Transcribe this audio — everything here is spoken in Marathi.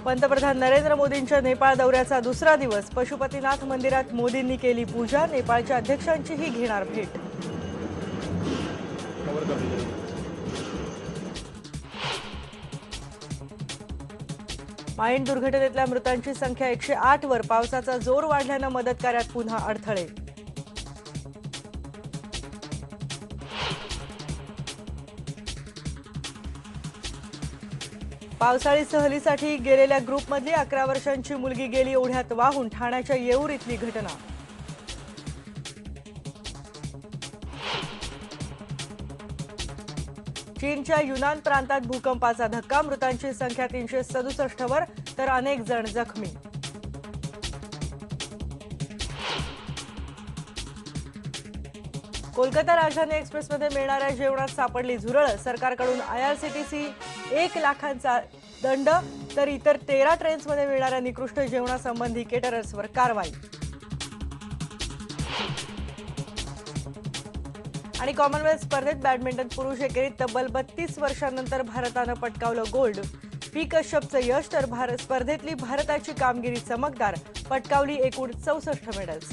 पंतप्रधान नरेंद्र मोदींच्या नेपाळ दौऱ्याचा दुसरा दिवस. पशुपतीनाथ मंदिरात मोदींनी केली पूजा. नेपाळच्या अध्यक्षांचीही घेणार भेट. माईंड दुर्घटनेतल्या मृतांची संख्या 108 वर. पावसाचा जोर वाढल्यानं मदत कार्यात पुन्हा अडथळे. पावसाळी सहलीसाठी गेलेल्या ग्रुपमधली 11 वर्षांची मुलगी गेली ओढ्यात वाहून. ठाण्याच्या येऊर इथली घटना. चीनच्या युनान प्रांतात भूकंपाचा धक्का. मृतांची संख्या 367 वर तर अनेक जण जखमी. कोलकाता राजधानी एक्सप्रेसमध्ये मिळणाऱ्या जेवणात सापडली झुरळ. सरकारकडून आयआरसीटीसी 1 लाखांचा दंड. तर इतर 13 ट्रेन्समध्ये मिळणाऱ्या निकृष्ट जेवणासंबंधी केटरर्सवर कारवाई. आणि कॉमनवेल्थ स्पर्धेत बॅडमिंटन पुरुष एकेरीत तब्बल 32 वर्षांनंतर भारतानं पटकावलं गोल्ड. पी कश्यपचं यश. तर स्पर्धेतली भारताची कामगिरी चमकदार. पटकावली एकूण 64 मेडल्स.